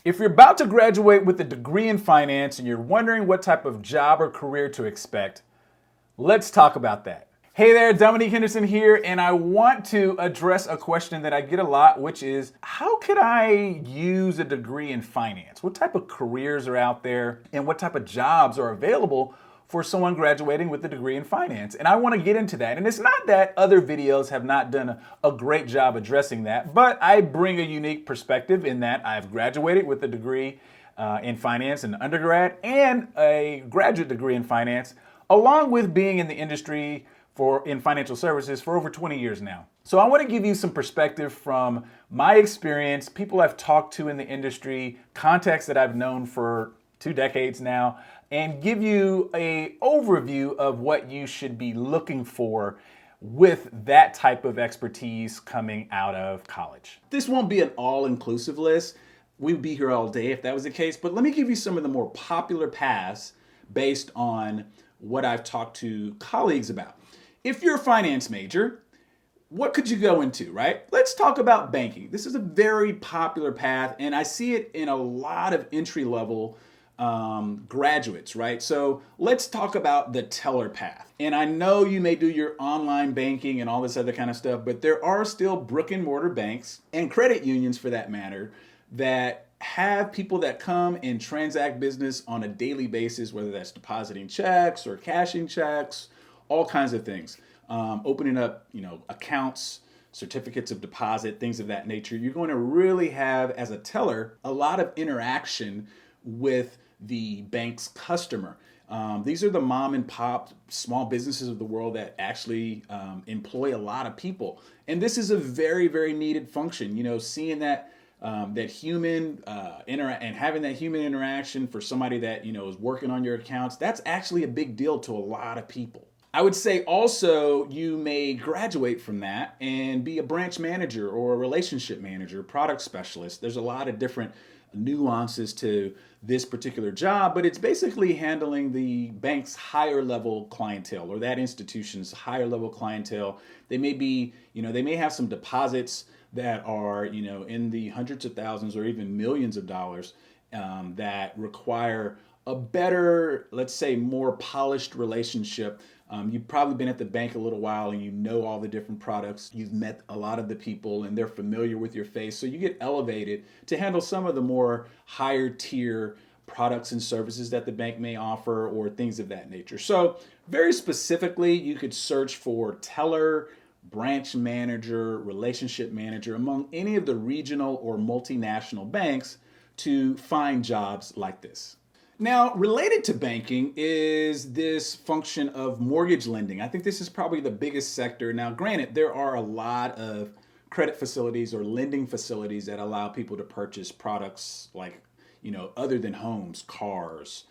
If you're about to graduate with a degree in finance and you're wondering what type of job or career to expect, let's talk about that. Hey there, Dominique Henderson here, and I want to address a question that I get a lot, which is, how could I use a degree in finance? What type of careers are out there and what type of jobs are available for someone graduating with a degree in finance? And I want to get into that. And it's not that other videos have not done a great job addressing that, but I bring a unique perspective in that I've graduated with a degree in finance, an undergrad, and a graduate degree in finance, along with being in the industry in financial services for over 20 years now. So I want to give you some perspective from my experience, people I've talked to in the industry, contacts that I've known for 2 decades now, and give you an overview of what you should be looking for with that type of expertise coming out of college. This won't be an all-inclusive list. We'd be here all day if that was the case, but let me give you some of the more popular paths based on what I've talked to colleagues about. If you're a finance major, what could you go into, right? Let's talk about banking. This is a very popular path, and I see it in a lot of entry-level graduates, right? So let's talk about the teller path. And I know you may do your online banking and all this other kind of stuff, but there are still brick and mortar banks and credit unions for that matter that have people that come and transact business on a daily basis, whether that's depositing checks or cashing checks, all kinds of things, opening up, accounts, certificates of deposit, things of that nature. You're going to really have, as a teller, a lot of interaction with the bank's customer. These are the mom and pop small businesses of the world that actually employ a lot of people. And this is a very, very needed function. Seeing that human and having that human interaction for somebody that, is working on your accounts, that's actually a big deal to a lot of people. I would say also you may graduate from that and be a branch manager or a relationship manager, product specialist. There's a lot of different nuances to this particular job, but it's basically handling the bank's higher level clientele or that institution's higher level clientele. They may be, they may have some deposits that are, in the hundreds of thousands or even millions of dollars that require a better, let's say, more polished relationship. You've probably been at the bank a little while and you know all the different products. You've met a lot of the people and they're familiar with your face. So you get elevated to handle some of the more higher tier products and services that the bank may offer or things of that nature. So very specifically, you could search for teller, branch manager, relationship manager among any of the regional or multinational banks to find jobs like this. Now, related to banking is this function of mortgage lending. I think this is probably the biggest sector. Now, granted, there are a lot of credit facilities or lending facilities that allow people to purchase products like, other than homes, cars.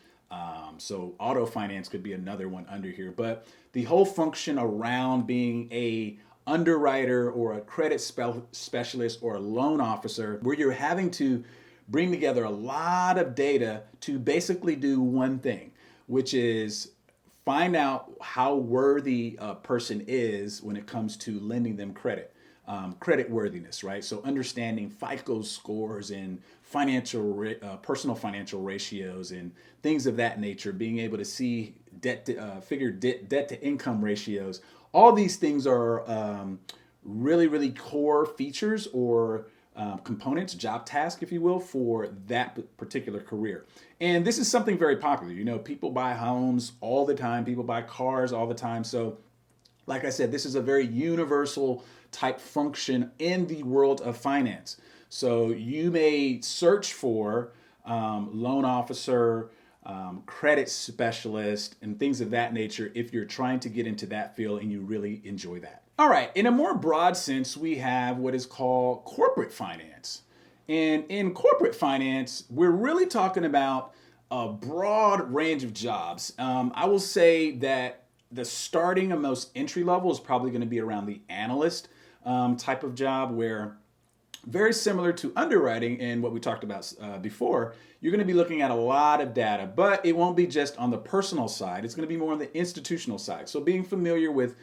So auto finance could be another one under here. But the whole function around being a underwriter or a credit specialist or a loan officer, where you're having to bring together a lot of data to basically do one thing, which is find out how worthy a person is when it comes to lending them credit, credit worthiness, right? So understanding FICO scores and personal financial ratios and things of that nature, being able to see debt to income ratios. All these things are really, really core features or components, job task, if you will, for that particular career. And this is something very popular. People buy homes all the time. People buy cars all the time. So like I said, this is a very universal type function in the world of finance. So you may search for loan officer, credit specialist, and things of that nature if you're trying to get into that field and you really enjoy that. All right, in a more broad sense, we have what is called corporate finance. And in corporate finance, we're really talking about a broad range of jobs. I will say that the starting and most entry level is probably going to be around the analyst type of job, where very similar to underwriting and what we talked about before, you're going to be looking at a lot of data, but it won't be just on the personal side. It's going to be more on the institutional side. So being familiar with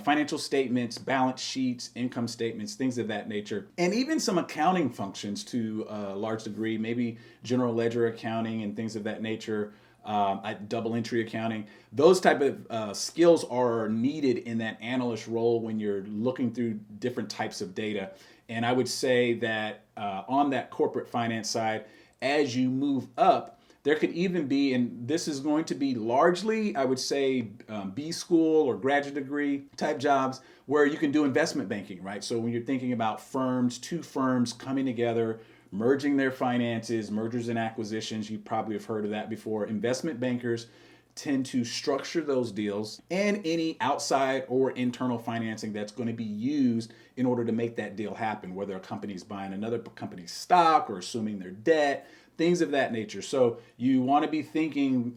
financial statements, balance sheets, income statements, things of that nature, and even some accounting functions to a large degree, maybe general ledger accounting and things of that nature, double entry accounting. Those type of skills are needed in that analyst role when you're looking through different types of data. And I would say that on that corporate finance side, as you move up, there could even be, and this is going to be largely, I would say, B school or graduate degree type jobs where you can do investment banking, right? So when you're thinking about firms, two firms coming together, merging their finances, mergers and acquisitions, you probably have heard of that before. Investment bankers tend to structure those deals and any outside or internal financing that's going to be used in order to make that deal happen, whether a company's buying another company's stock or assuming their debt, things of that nature. So you want to be thinking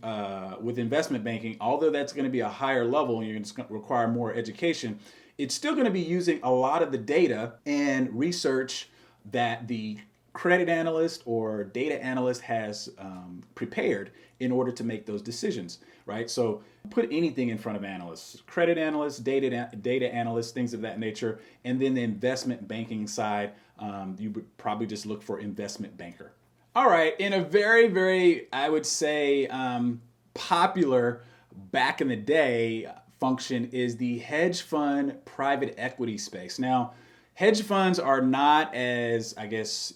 with investment banking, although that's going to be a higher level and you're going to require more education, it's still going to be using a lot of the data and research that the credit analyst or data analyst has prepared in order to make those decisions, right? So put anything in front of analysts, credit analysts, data analysts, things of that nature. And then the investment banking side, you would probably just look for investment banker. All right, in a very, very, I would say, popular back in the day function is the hedge fund private equity space. Now, hedge funds are not as, I guess,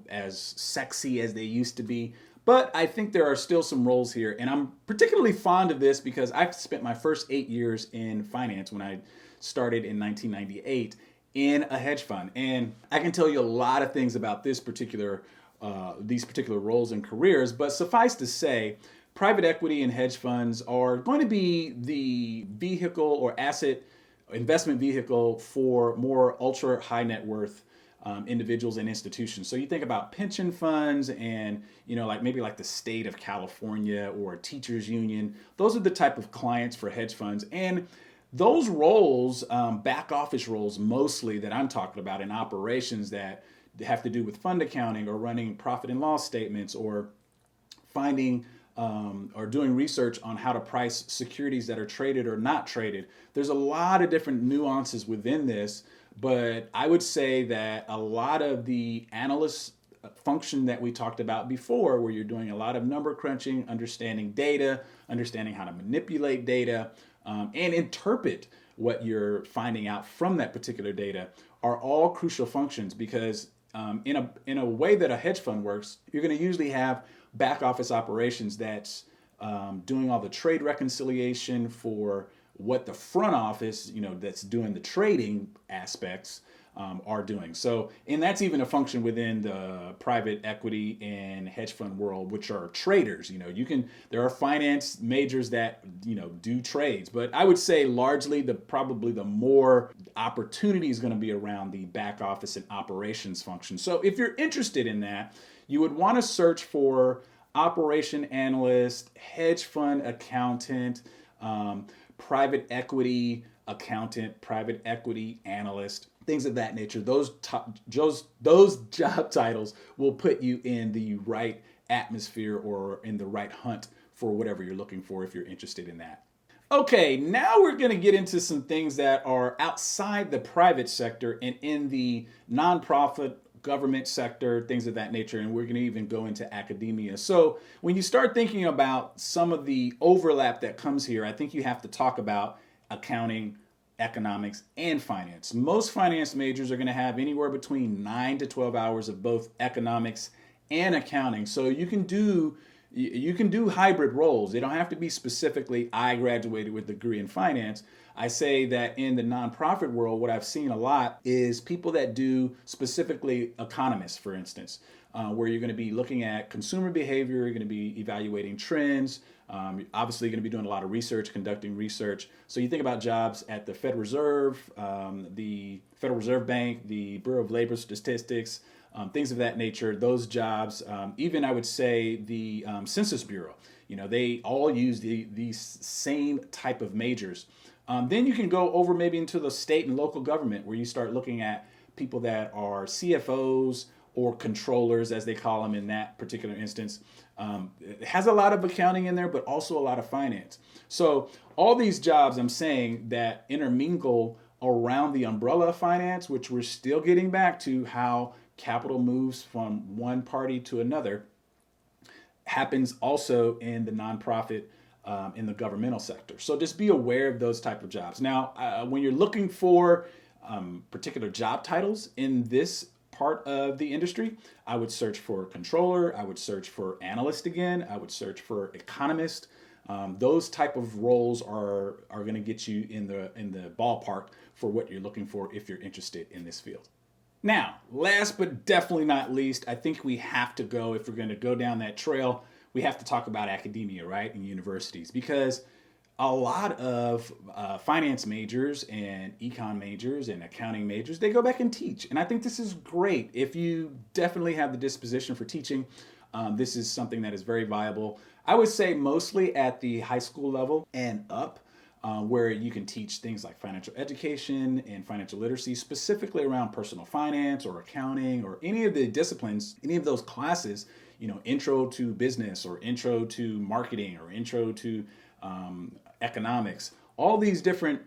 as sexy as they used to be, but I think there are still some roles here. And I'm particularly fond of this because I've spent my first 8 years in finance when I started in 1998 in a hedge fund. And I can tell you a lot of things about these particular roles and careers, but suffice to say, private equity and hedge funds are going to be the vehicle or asset investment vehicle for more ultra high net worth individuals and institutions. So you think about pension funds and, like the state of California or teachers union. Those are the type of clients for hedge funds. And those roles, back office roles mostly that I'm talking about in operations that have to do with fund accounting or running profit and loss statements or finding or doing research on how to price securities that are traded or not traded. There's a lot of different nuances within this, but I would say that a lot of the analyst function that we talked about before, where you're doing a lot of number crunching, understanding data, understanding how to manipulate data, and interpret what you're finding out from that particular data, are all crucial functions because in a way that a hedge fund works, you're going to usually have back office operations that's doing all the trade reconciliation for what the front office, that's doing the trading aspects are doing. So, and that's even a function within the private equity and hedge fund world, which are traders. There are finance majors that, do trades, but I would say largely probably the more opportunity is going to be around the back office and operations function. So if you're interested in that, you would want to search for operation analyst, hedge fund accountant, private equity accountant, private equity analyst, things of that nature. Those job titles will put you in the right atmosphere or in the right hunt for whatever you're looking for if you're interested in that. Okay, now we're going to get into some things that are outside the private sector and in the nonprofit government sector, things of that nature, and we're going to even go into academia. So when you start thinking about some of the overlap that comes here, I think you have to talk about accounting, economics, and finance. Most finance majors are going to have anywhere between 9 to 12 hours of both economics and accounting. So you can do hybrid roles. They don't have to be specifically, I graduated with a degree in finance. I say that in the nonprofit world, what I've seen a lot is people that do specifically economists, for instance, where you're going to be looking at consumer behavior, you're going to be evaluating trends, obviously you're going to be doing a lot of research, conducting research. So you think about jobs at the Federal Reserve, the Federal Reserve Bank, the Bureau of Labor Statistics, things of that nature, those jobs, even I would say the Census Bureau, they all use these same type of majors. Then you can go over maybe into the state and local government where you start looking at people that are CFOs or controllers, as they call them in that particular instance. It has a lot of accounting in there, but also a lot of finance. So all these jobs I'm saying that intermingle around the umbrella of finance, which we're still getting back to how capital moves from one party to another, happens also in the nonprofit, in the governmental sector. So just be aware of those type of jobs. Now, when you're looking for particular job titles in this part of the industry, I would search for controller, I would search for analyst again, I would search for economist. Those type of roles are going to get you in the ballpark for what you're looking for if you're interested in this field. Now, last but definitely not least, I think we have to go, if we're going to go down that trail, we have to talk about academia, right, and universities, because a lot of finance majors and econ majors and accounting majors, they go back and teach. And I think this is great. If you definitely have the disposition for teaching, this is something that is very viable. I would say mostly at the high school level and up, where you can teach things like financial education and financial literacy, specifically around personal finance or accounting or any of the disciplines, any of those classes, you know, intro to business or intro to marketing or intro to economics, all these different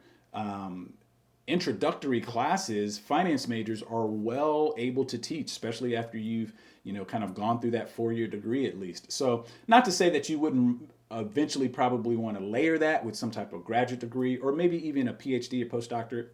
introductory classes, finance majors are well able to teach, especially after you've, you know, kind of gone through that 4-year degree at least. So not to say that you wouldn't eventually probably want to layer that with some type of graduate degree or maybe even a PhD or postdoctorate.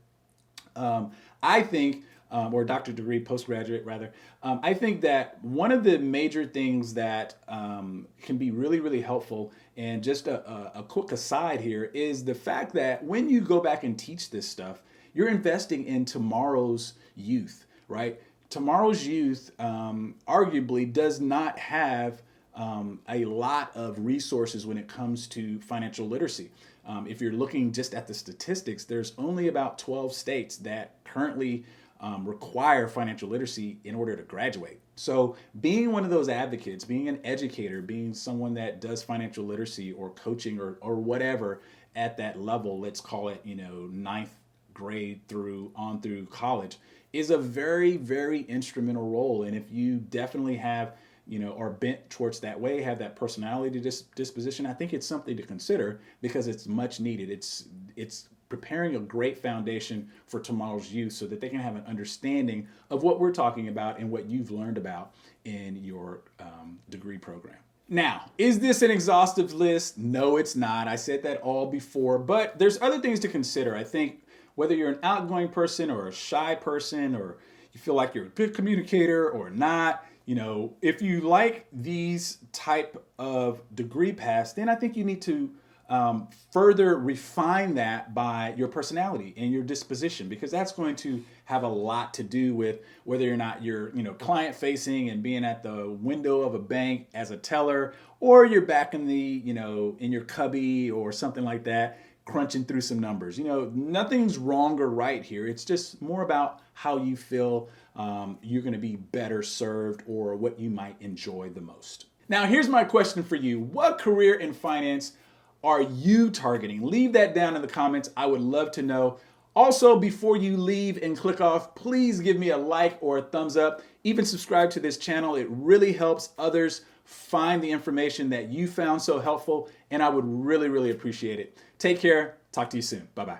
I think, or doctorate degree, postgraduate rather. I think that one of the major things that can be really, really helpful, and just a quick aside here, is the fact that when you go back and teach this stuff, you're investing in tomorrow's youth, right? Tomorrow's youth arguably does not have a lot of resources when it comes to financial literacy. If you're looking just at the statistics, there's only about 12 states that currently require financial literacy in order to graduate. So being one of those advocates, being an educator, being someone that does financial literacy or coaching or whatever at that level, let's call it, you know, 9th grade through college, is a very, very instrumental role. And if you definitely have, you know, are bent towards that way, have that personality disposition, I think it's something to consider because it's much needed. It's preparing a great foundation for tomorrow's youth so that they can have an understanding of what we're talking about and what you've learned about in your degree program. Now, is this an exhaustive list? No, it's not. I said that all before, but there's other things to consider. I think whether you're an outgoing person or a shy person, or you feel like you're a good communicator or not, you know, if you like these type of degree paths, then I think you need to further refine that by your personality and your disposition, because that's going to have a lot to do with whether or not you're, you know, client facing and being at the window of a bank as a teller, or you're back in the, you know, in your cubby or something like that, crunching through some numbers. You know, nothing's wrong or right here. It's just more about how you feel you're going to be better served or what you might enjoy the most. Now, here's my question for you. What career in finance are you targeting? Leave that down in the comments. I would love to know. Also, before you leave and click off, please give me a like or a thumbs up. Even subscribe to this channel. It really helps others find the information that you found so helpful, and I would really, really appreciate it. Take care. Talk to you soon. Bye-bye.